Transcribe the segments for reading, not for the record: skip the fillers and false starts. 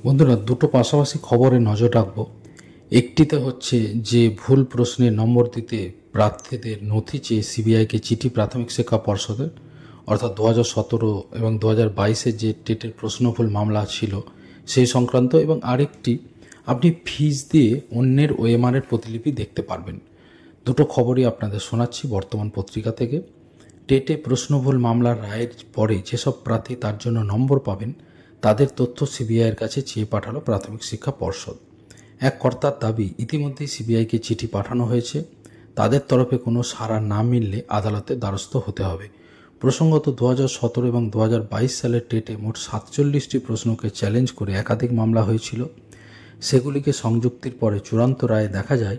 বন্ধুরা, দুটো পাশাপাশি খবরে নজর রাখব। একটিতে হচ্ছে যে ভুল প্রশ্নের নম্বর দিতে প্রার্থীদের নথি চেয়ে সিবিআইকে চিঠি প্রাথমিক শিক্ষা পর্ষদের, অর্থাৎ 2017 এবং 2022-এর যে টেটের প্রশ্নভুল মামলা ছিল সেই সংক্রান্ত। এবং আরেকটি, আপনি ফিস দিয়ে অন্যের ওএমআরের প্রতিলিপি দেখতে পারবেন। দুটো খবরই আপনাদের শোনাচ্ছি বর্তমান পত্রিকা থেকে। টেটে প্রশ্নভুল মামলার রায়ের পরে যেসব প্রার্থী তার জন্য নম্বর পাবেন তাদের তথ্য সিবিআইয়ের কাছে চেয়ে পাঠালো প্রাথমিক শিক্ষা পর্ষদ। এক কর্তার দাবি, ইতিমধ্যেই সিবিআইকে চিঠি পাঠানো হয়েছে, তাদের তরফে কোনো সাড়া না মিললে আদালতের দ্বারস্থ হতে হবে। প্রসঙ্গত 2017 এবং 2022 সালের টেটে মোট 47টি প্রশ্নকে চ্যালেঞ্জ করে একাধিক মামলা হয়েছিল। সেগুলিকে সংযুক্তির পরে চূড়ান্ত রায়ে দেখা যায়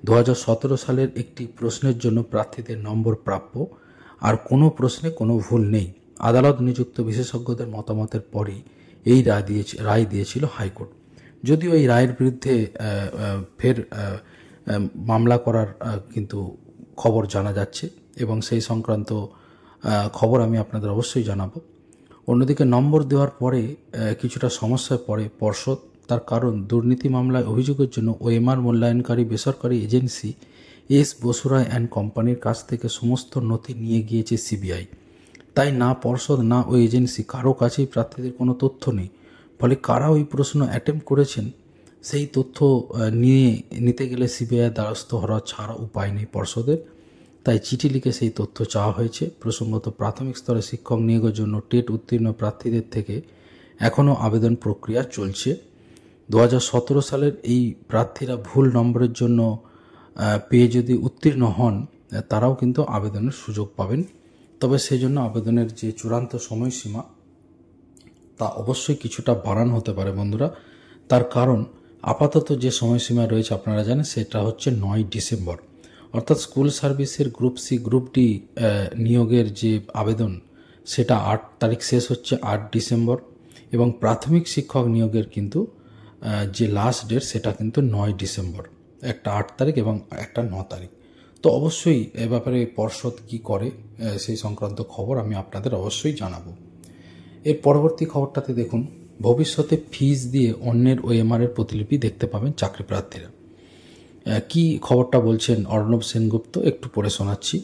2017 সালের একটি প্রশ্নের জন্য প্রার্থীদের নম্বর প্রাপ্য, আর কোনো প্রশ্নে কোনো ভুল নেই। আদালত নিযুক্ত বিশেষজ্ঞদের মতামতের পরই এই রায় দিয়েছিল হাইকোর্ট। যদিও এই রায়ের বিরুদ্ধে ফের মামলা করার কিন্তু খবর জানা যাচ্ছে এবং সেই সংক্রান্ত খবর আমি আপনাদের অবশ্যই জানাবো। অন্যদিকে নম্বর দেওয়ার পরে কিছুটা সমস্যায় পড়ে পর্ষদ। তার কারণ, দুর্নীতি মামলায় অভিযোগের জন্য ওএমআর মূল্যায়নকারী বেসরকারি এজেন্সি এস বসুরায় অ্যান্ড কোম্পানির কাছ থেকে সমস্ত নথি নিয়ে গিয়েছে সিবিআই। তাই না পর্ষদ না ওই এজেন্সি কারো কাছেই প্রার্থীদের কোনো তথ্য নেই। ফলে কারা ওই প্রশ্ন অ্যাটেম্প করেছেন সেই তথ্য নিতে গেলে সিবিআইয়ের দ্বারস্থ হওয়া ছাড়া উপায় নেই পর্ষদের। তাই চিঠি লিখে সেই তথ্য চাওয়া হয়েছে। প্রসঙ্গত, প্রাথমিক স্তরে শিক্ষক নিয়োগের জন্য টেট উত্তীর্ণ প্রার্থীদের থেকে এখনও আবেদন প্রক্রিয়া চলছে। 2017 সালের এই প্রার্থীরা ভুল নম্বরের জন্য পেয়ে যদি উত্তীর্ণ হন, তারাও কিন্তু আবেদনের সুযোগ পাবেন। তবে সেজন্য আবেদনের যে চূড়ান্ত সময়সীমা তা অবশ্যই কিছুটা বাড়ানো হতে পারে বন্ধুরা। তার কারণ, আপাতত যে সময়সীমা রয়েছে আপনারা জানেন সেটা হচ্ছে 9 ডিসেম্বর। অর্থাৎ স্কুল সার্ভিসের গ্রুপ সি গ্রুপ ডি নিয়োগের যে আবেদন সেটা 8 তারিখ শেষ হচ্ছে, 8 ডিসেম্বর। এবং প্রাথমিক শিক্ষক নিয়োগের কিন্তু যে লাস্ট ডেট সেটা কিন্তু 9 ডিসেম্বর, একটা 8 তারিখ এবং একটা 9 তারিখ। তো অবশ্যই এ ব্যাপারে পর্ষদ কী করে সেই সংক্রান্ত খবর আমি আপনাদের অবশ্যই জানাবো। এর পরবর্তী খবরটাতে দেখুন, ভবিষ্যতে ফিস দিয়ে অন্যের ওএমআরের প্রতিলিপি দেখতে পাবেন চাকরি প্রার্থীরা। কি খবরটা বলছেন অর্ণব সেনগুপ্ত, একটু পড়ে শোনাচ্ছি।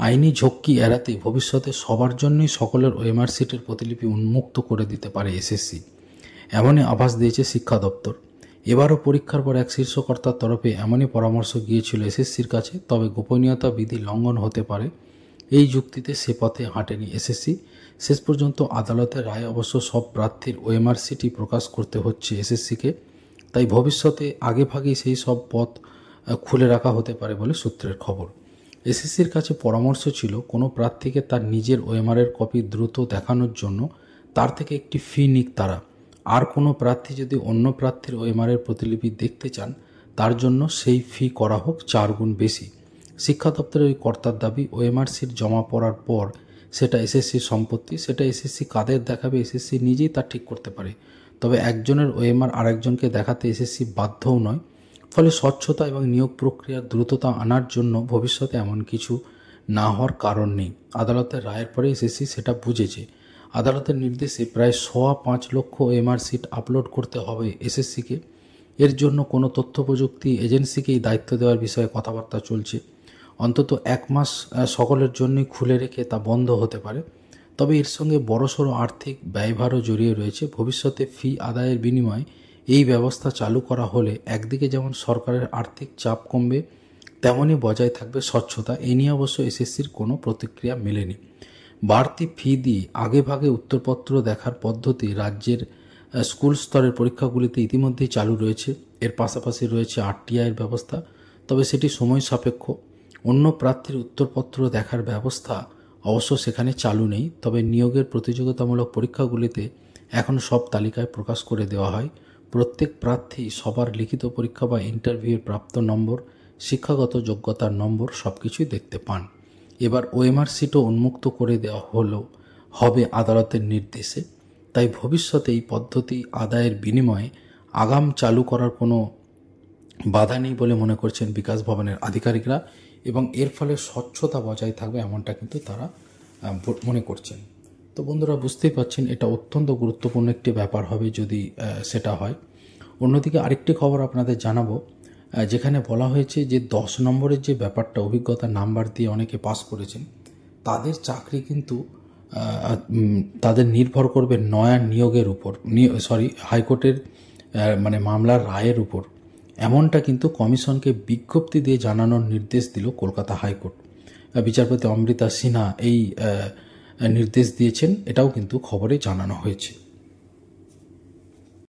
আইনি ঝক্কি এড়াতে ভবিষ্যতে সবার জন্যই সকলের ওএমআর সিটের প্রতিলিপি উন্মুক্ত করে দিতে পারে এসএসসি, এমনই আভাস দিয়েছে শিক্ষা দপ্তর। এবারও পরীক্ষার পর এক শীর্ষকর্তার তরফে এমনই পরামর্শ গিয়েছিল এসএসসির কাছে। তবে গোপনীয়তা বিধি লঙ্ঘন হতে পারে এই যুক্তিতে সে পথে হাঁটেনি এসএসসি। শেষ পর্যন্ত আদালতের রায় অবশ্য সব প্রার্থীর ওএমআর সিটই প্রকাশ করতে হচ্ছে এসএসসিকে। তাই ভবিষ্যতে আগেভাগেই সেই সব পথ খুলে রাখা হতে পারে বলে সূত্রের খবর। এসএসসির কাছে পরামর্শ ছিল কোনো প্রার্থীকে তার নিজের ওএমআরের কপি দ্রুত দেখানোর জন্য তার থেকে একটি ফি নিক তারা। আর কোনো প্রার্থী যদি অন্য প্রার্থীর ওএমআরের প্রতিলিপি দেখতে চান তার জন্য সেই ফি করা হোক 4 গুণ বেশি। শিক্ষা দপ্তরের ওই কর্তার দাবি, ওএমআর সিট জমা পড়ার পর সেটা এসএসসির সম্পত্তি, সেটা এসএসসি কাদের দেখাবে এসএসসি নিজেই তা ঠিক করতে পারে। তবে একজনের ওএমআর আরেকজনকে দেখাতে এসএসসি বাধ্যও নয়। ফলে স্বচ্ছতা এবং নিয়োগ প্রক্রিয়ার দ্রুততা আনার জন্য ভবিষ্যতে এমন কিছু না হওয়ার কারণ নেই। আদালতের রায়ের পরে এসএসসি সেটা বুঝেছে। আদালতের নির্দেশে প্রায় 5.25 লক্ষ ওএমআর সিট আপলোড করতে হবে এসএসসিকে। এর জন্য কোনো তথ্য প্রযুক্তি এজেন্সিকেই দায়িত্ব দেওয়ার বিষয়ে কথাবার্তা চলছে। অন্তত 1 মাস সকলের জন্যই খুলে রেখে তা বন্ধ হতে পারে। তবে এর সঙ্গে বড়সড় আর্থিক ব্যয়ভারও জড়িয়ে রয়েছে। ভবিষ্যতে ফি আদায়ের বিনিময়ে এই ব্যবস্থা চালু করা হলে একদিকে যেমন সরকারের আর্থিক চাপ কমবে, তেমনই বজায় থাকবে স্বচ্ছতা। এ নিয়ে অবশ্য এসএসসির কোনো প্রতিক্রিয়া মেলেনি। বাড়তি ফি দিয়ে আগেভাগে উত্তরপত্র দেখার পদ্ধতি রাজ্যের স্কুল স্তরের পরীক্ষাগুলিতে ইতিমধ্যেই চালু রয়েছে। এর পাশাপাশি রয়েছে আরটিআইয়ের ব্যবস্থা, তবে সেটি সময় সাপেক্ষ। অন্য প্রার্থীর উত্তরপত্র দেখার ব্যবস্থা অবশ্য সেখানে চালু নেই। তবে নিয়োগের প্রতিযোগিতামূলক পরীক্ষাগুলিতে এখন সব তালিকায় প্রকাশ করে দেওয়া হয়। প্রত্যেক প্রার্থী সবার লিখিত পরীক্ষা বা ইন্টারভিউয়ের প্রাপ্ত নম্বর, শিক্ষাগত যোগ্যতার নম্বর সব কিছুই দেখতে পান। এবার ওএমআর সিটও উন্মুক্ত করে দেওয়া হবে আদালতের নির্দেশে। তাই ভবিষ্যতে এই পদ্ধতি আদায়ের বিনিময়ে আগাম চালু করার কোনো বাধা নেই বলে মনে করছেন বিকাশ ভবনের আধিকারিকরা, এবং এর ফলে স্বচ্ছতা বজায় থাকবে এমনটা কিন্তু তারা মনে করছেন। তো বন্ধুরা বুঝতেই পাচ্ছেন এটা অত্যন্ত গুরুত্বপূর্ণ একটি ব্যাপার হবে যদি সেটা হয়। অন্যদিকে আরেকটি খবর আপনাদের জানাবো, যেখানে বলা হয়েছে যে 10 নম্বরের যে ব্যাপারটা, অভিজ্ঞতা নাম্বার দিয়ে অনেকে পাস করেছেন, তাদের চাকরি কিন্তু তাদের নির্ভর করবে নয়া নিয়োগের উপর, হাইকোর্টের মানে মামলার রায়ের উপর। এমনটা কিন্তু কমিশনকে বিজ্ঞপ্তি দিয়ে জানানোর নির্দেশ দিল কলকাতা হাইকোর্ট। বিচারপতি অমৃতা সিনহা এই নির্দেশ দিয়েছেন, এটাও কিন্তু খবরে জানানো হয়েছে।